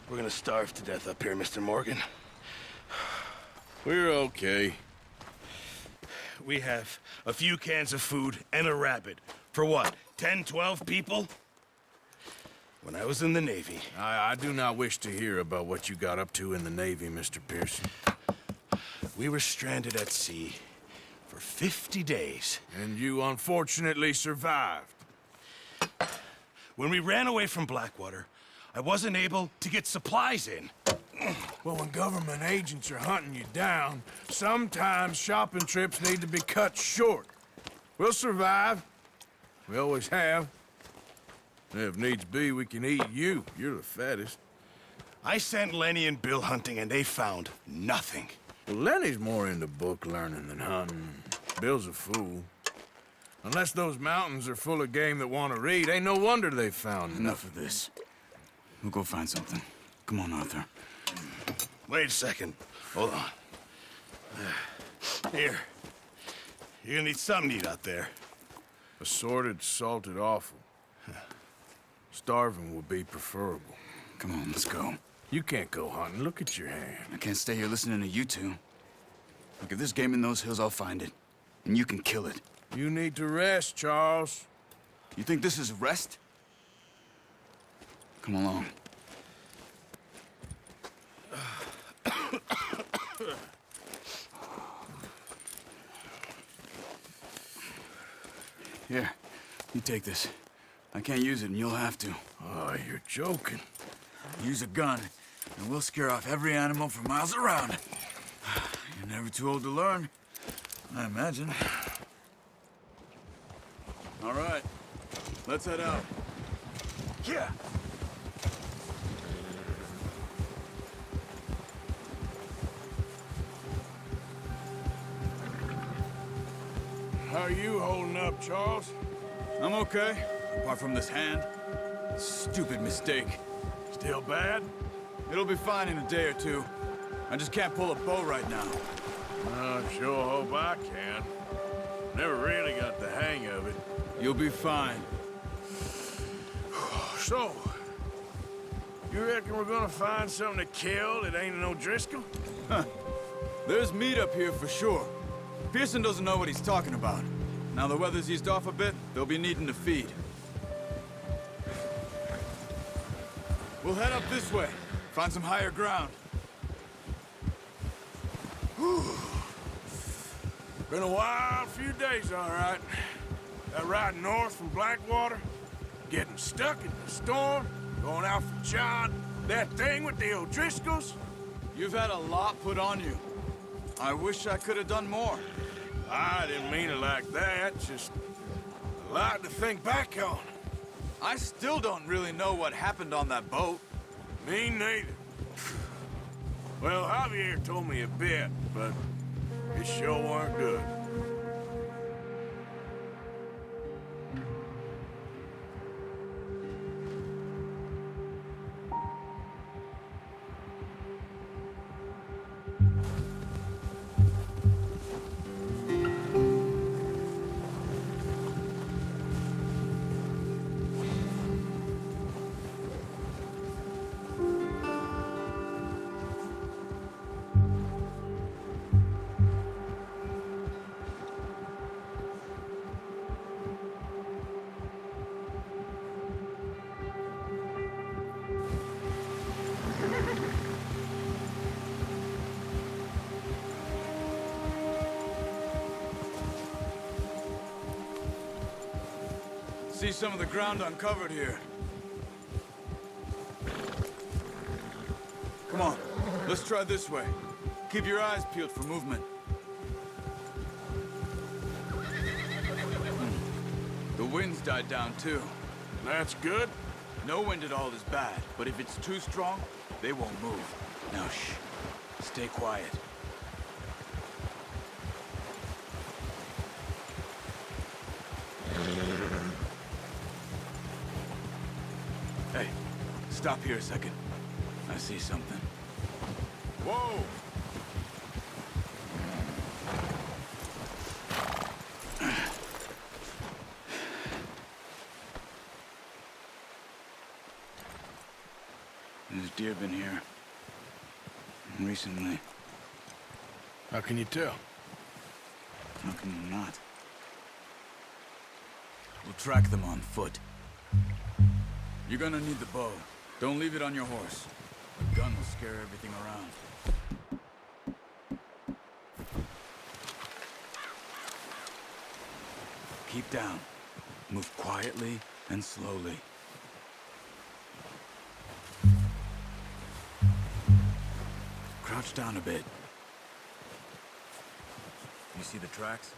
We're gonna starve to death up here, Mr. Morgan. We're okay. We have a few cans of food and a rabbit. For what, 10, 12 people? When I was in the Navy... I do not wish to hear about what you got up to in the Navy, Mr. Pearson. We were stranded at sea for 50 days. And you unfortunately survived. When we ran away from Blackwater, I wasn't able to get supplies in. Well, when government agents are hunting you down, sometimes shopping trips need to be cut short. We'll survive. We always have. If needs be, we can eat you. You're the fattest. I sent Lenny and Bill hunting, and they found nothing. Well, Lenny's more into book learning than hunting. Bill's a fool. Unless those mountains are full of game that want to read, ain't no wonder they found Enough of this. We'll go find something. Come on, Arthur. Wait a second. Hold on. Here. You're gonna need something to eat out there. Assorted, salted offal. Starving would be preferable. Come on, let's go. You can't go hunting. Look at your hand. I can't stay here listening to you two. Look, if there's game in those hills, I'll find it. And you can kill it. You need to rest, Charles. You think this is rest? Come along. Here, you take this. I can't use it, and you'll have to. Oh, you're joking. Use a gun, and we'll scare off every animal for miles around. You're never too old to learn, I imagine. All right, let's head out. Yeah. How are you holding up, Charles? I'm okay, apart from this hand. Stupid mistake. Still bad? It'll be fine in a day or two. I just can't pull a bow right now. I sure hope I can. Never really got the hang of it. You'll be fine. So, you reckon we're gonna find something to kill that ain't no Driscoll? There's meat up here for sure. Pearson doesn't know what he's talking about. Now the weather's eased off a bit, they'll be needing to feed. We'll head up this way. Find some higher ground. Been a wild few days, all right. That ride north from Blackwater, getting stuck in the storm, going out for John, that thing with the O'Driscolls. You've had a lot put on you. I wish I could have done more. I didn't mean it like that, just a lot to think back on. I still don't really know what happened on that boat. Me neither. Well, Javier told me a bit, but it sure weren't good. See some of the ground uncovered here. Come on, let's try this way. Keep your eyes peeled for movement. The wind's died down too. That's good. No wind at all is bad, but if it's too strong, they won't move. Now shh, stay quiet. Hey, stop here a second. I see something. Whoa! There's deer been here. Recently. How can you tell? How can you not? We'll track them on foot. You're gonna need the bow. Don't leave it on your horse. The gun will scare everything around. Keep down. Move quietly and slowly. Crouch down a bit. You see the tracks?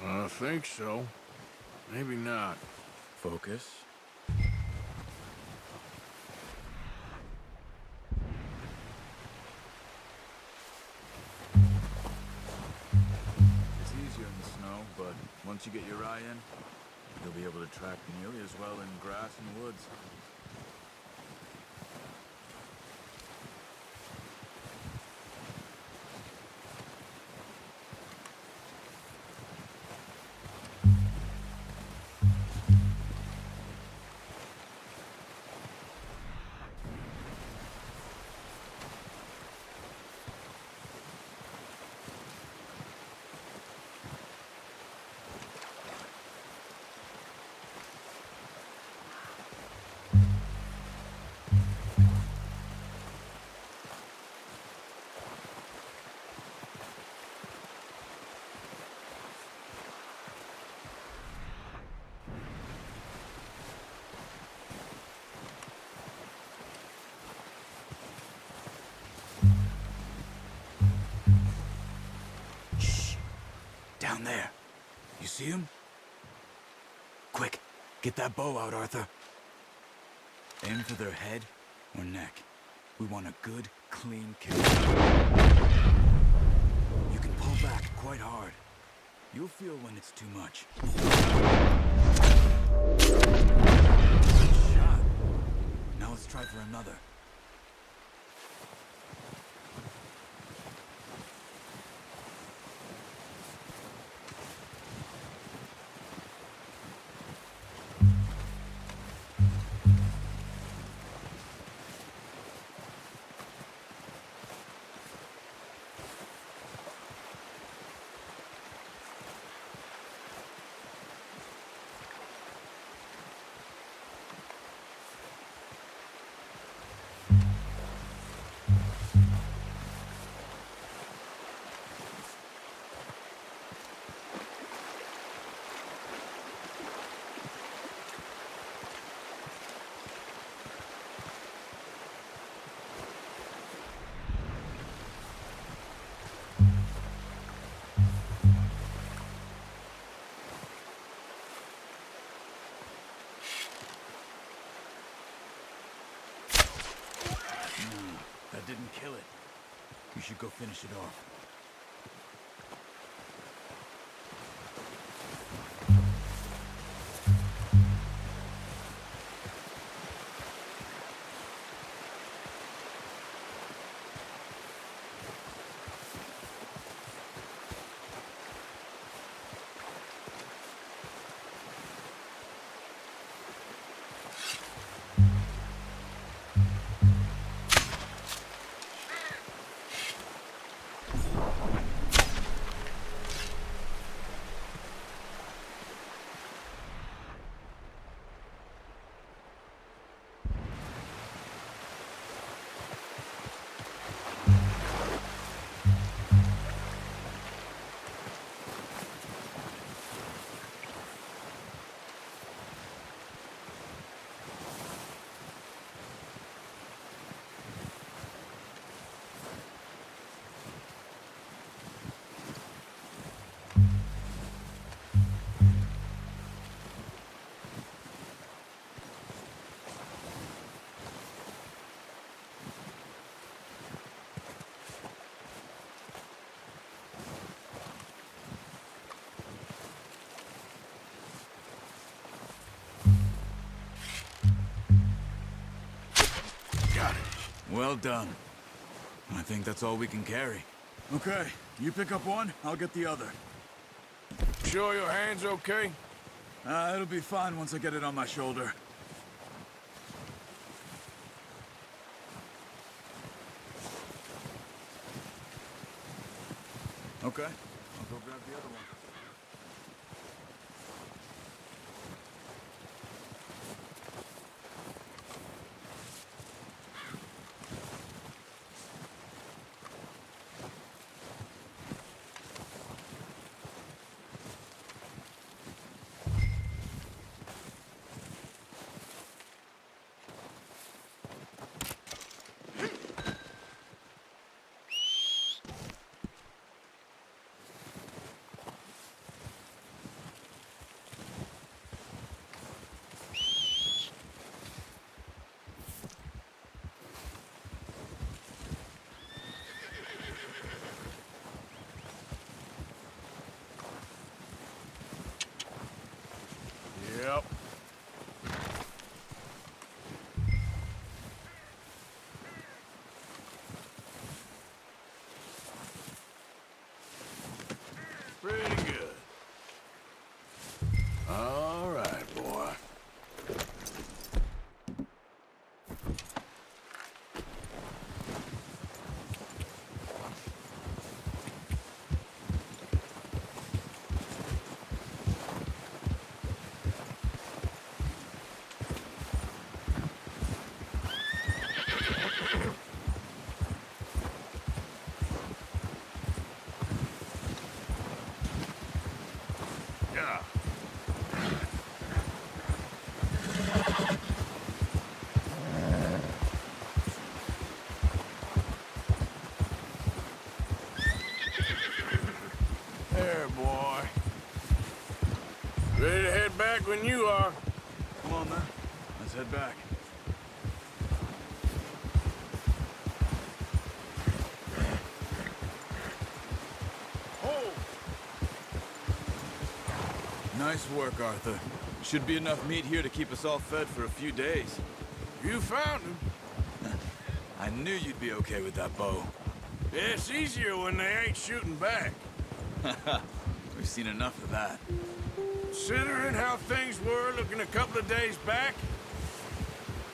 I think so. Maybe not. Focus. It's easier in the snow, but once you get your eye in, you'll be able to track nearly as well in grass and woods. Down there. You see him? Quick, get that bow out, Arthur. Aim for their head or neck. We want a good, clean kill. You can pull back quite hard. You'll feel when it's too much. Good shot. Now let's try for another. That didn't kill it. You should go finish it off. Well done. I think that's all we can carry. Okay, you pick up one, I'll get the other. Sure your hand's okay? It'll be fine once I get it on my shoulder. Okay, I'll go grab the other one. Yep. Pretty good. All right, boy. Yeah. There, boy. Ready to head back when you are. Come on, then. Let's head back. Oh! Nice work, Arthur. Should be enough meat here to keep us all fed for a few days. You found him. I knew you'd be okay with that bow. Yeah, it's easier when they ain't shooting back. We've seen enough of that. Considering how things were looking a couple of days back,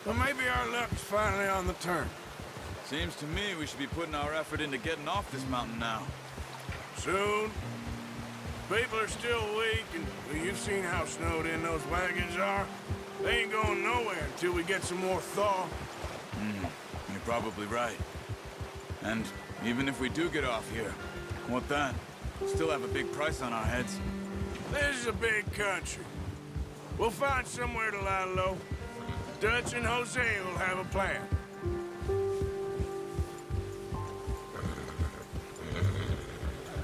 well, maybe our luck's finally on the turn. Seems to me we should be putting our effort into getting off this mountain now. Soon. People are still weak, and well, you've seen how snowed in those wagons are. They ain't going nowhere until we get some more thaw. You're probably right. And even if we do get off here, what then? We'll still have a big price on our heads. This is a big country. We'll find somewhere to lie low. Dutch and Jose will have a plan.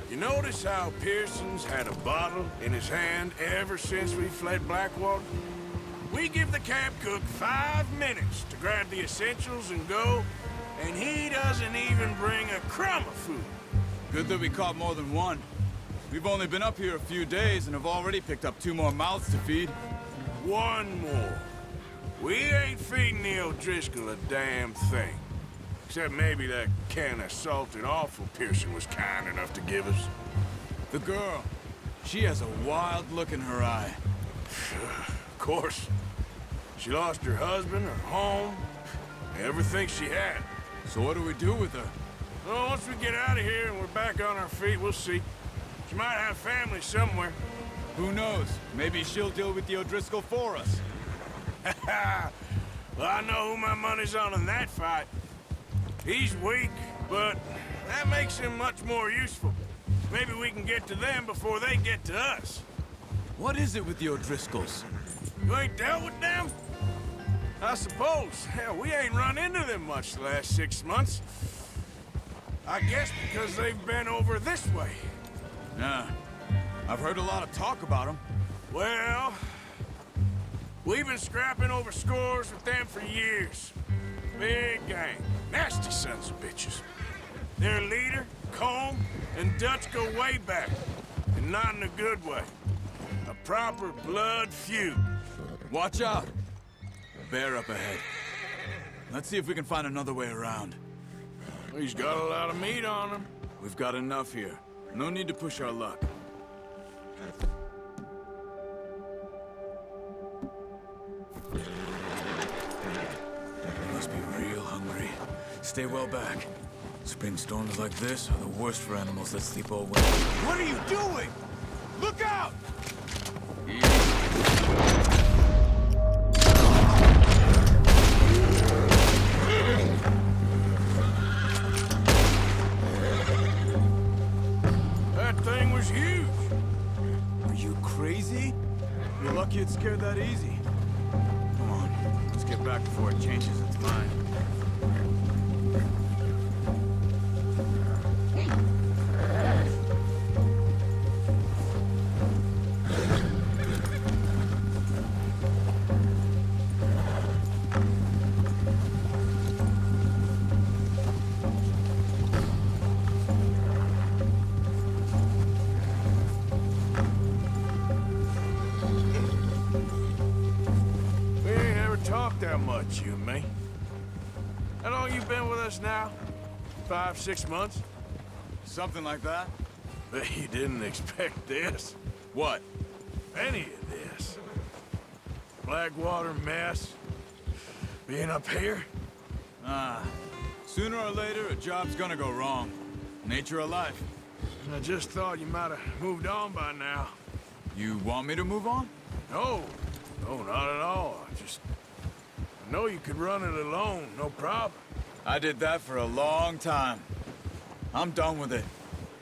You notice how Pearson's had a bottle in his hand ever since we fled Blackwater? We give the camp cook 5 minutes to grab the essentials and go, and he doesn't even bring a crumb of food. Good that we caught more than one. We've only been up here a few days and have already picked up 2 more mouths to feed. One more. We ain't feeding the O'Driscoll a damn thing. Except maybe that can of salted offal Pearson was kind enough to give us. The girl, she has a wild look in her eye. Of course. She lost her husband, her home, everything she had. So what do we do with her? Well, once we get out of here and we're back on our feet, we'll see. She might have family somewhere. Who knows? Maybe she'll deal with the O'Driscoll for us. Well, I know who my money's on in that fight. He's weak, but that makes him much more useful. Maybe we can get to them before they get to us. What is it with the O'Driscolls? You ain't dealt with them? I suppose. Hell, we ain't run into them much the last 6 months. I guess because they've been over this way. Yeah, I've heard a lot of talk about them. Well, we've been scrapping over scores with them for years. Big gang. Nasty sons of bitches. Their leader, Colm, and Dutch go way back. And not in a good way. A proper blood feud. Watch out! A bear up ahead. Let's see if we can find another way around. He's got a lot of meat on him. We've got enough here. No need to push our luck. They must be real hungry. Stay well back. It's Spring storms like this are the worst for animals that sleep all winter. What are you doing? Look out! That thing was huge. Are you crazy? You're lucky it scared that easy. Come on, let's get back before it changes its mind. We ain't ever talked that much, you and me. How long you been with us now? 5, 6 months? Something like that? Bet you didn't expect this. What? Any of this. Blackwater mess. Being up here? Sooner or later, a job's gonna go wrong. Nature of life. I just thought you might have moved on by now. You want me to move on? No. No, not at all. I know you could run it alone, no problem. I did that for a long time. I'm done with it.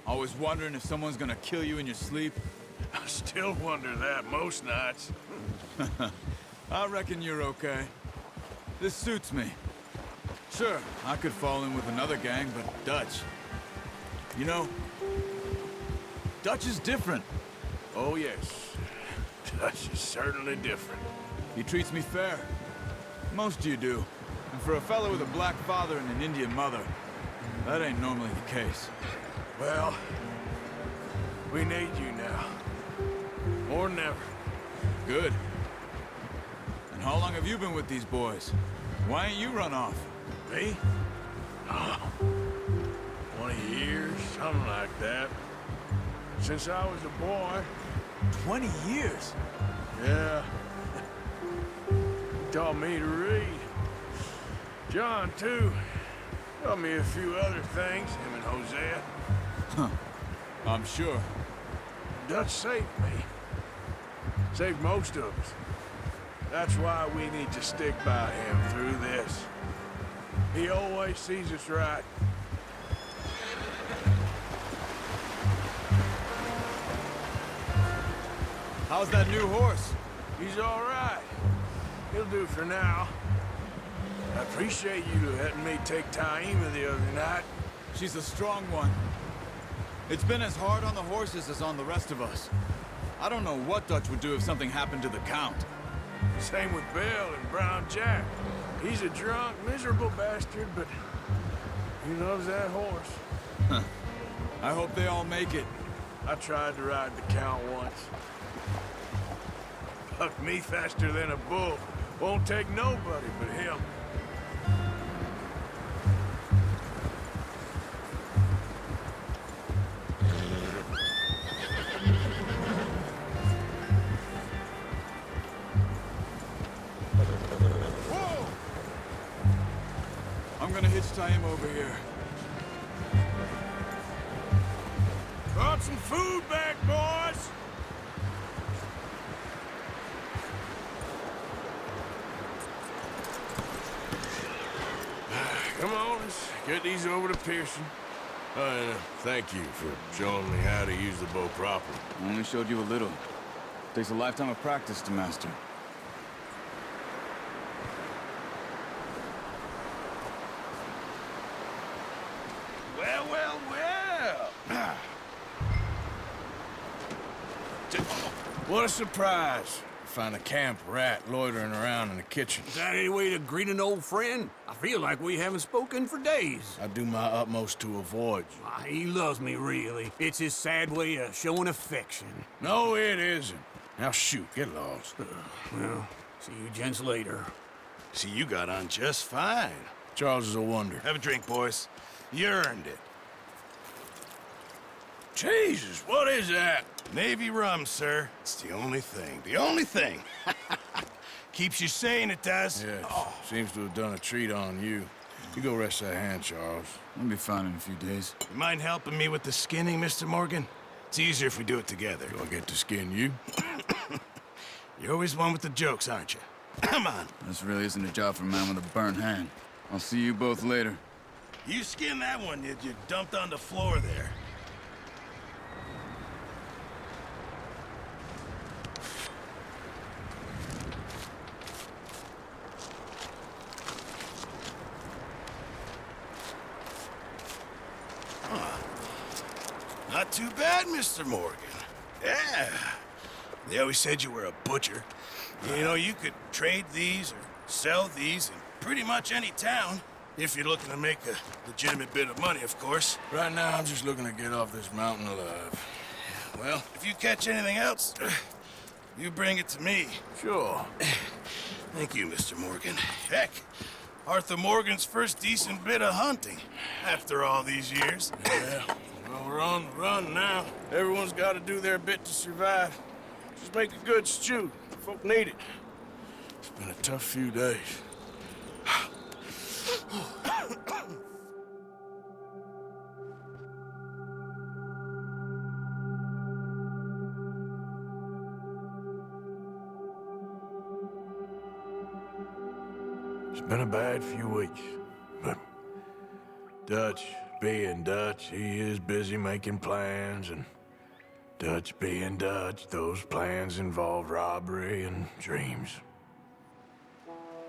Always wondering if someone's gonna kill you in your sleep. I still wonder that most nights. I reckon you're okay. This suits me. Sure, I could fall in with another gang, but Dutch... You know, Dutch is different. Oh, yes. Dutch is certainly different. He treats me fair. Most of you do. And for a fellow with a black father and an Indian mother, that ain't normally the case. Well, we need you now. More than ever. Good. And how long have you been with these boys? Why ain't you run off? Me? Oh, 20 years, something like that. Since I was a boy. 20 years? Yeah. He taught me to read. John, too. Taught me a few other things, him and Hosea. I'm sure. Dutch saved me. Saved most of us. That's why we need to stick by him through this. He always sees us right. How's that new horse? He's all right. He'll do for now. I appreciate you letting me take Taima the other night. She's a strong one. It's been as hard on the horses as on the rest of us. I don't know what Dutch would do if something happened to the Count. Same with Bill and Brown Jack. He's a drunk, miserable bastard, but he loves that horse. I hope they all make it. I tried to ride the Count once. Bucked me faster than a bull. Won't take nobody but him. Whoa! I'm gonna hitch Taima over here. Brought some food back, boys! Come on, let's get these over to Pearson. Thank you for showing me how to use the bow properly. I only showed you a little. Takes a lifetime of practice to master. Well, well, well! What a surprise. Find a camp rat loitering around in the kitchen. Is that any way to greet an old friend? I feel like we haven't spoken for days. I do my utmost to avoid you. He loves me, really. It's his sad way of showing affection. No, it isn't. Now shoot, get lost. Well, see you gents later. See, you got on just fine. Charles is a wonder. Have a drink, boys. You earned it. Jesus, what is that? Navy rum, sir. It's the only thing. The only thing. Keeps you sane, it does. Yes, seems to have done a treat on you. You go rest that hand, Charles. I'll be fine in a few days. You mind helping me with the skinning, Mr. Morgan? It's easier if we do it together. Do I get to skin you? You're always one with the jokes, aren't you? Come on. This really isn't a job for a man with a burnt hand. I'll see you both later. You skinned that one you dumped on the floor there. Not too bad, Mr. Morgan. Yeah. They always said you were a butcher. You know, you could trade these or sell these in pretty much any town. If you're looking to make a legitimate bit of money, of course. Right now, I'm just looking to get off this mountain alive. Well, if you catch anything else, you bring it to me. Sure. Thank you, Mr. Morgan. Heck, Arthur Morgan's first decent bit of hunting after all these years. Yeah. Well, we're on the run now. Everyone's got to do their bit to survive. Just make a good stew. Folk need it. It's been a tough few days. It's been a bad few weeks, but Dutch being Dutch, he is busy making plans, and Dutch being Dutch, those plans involve robbery and dreams.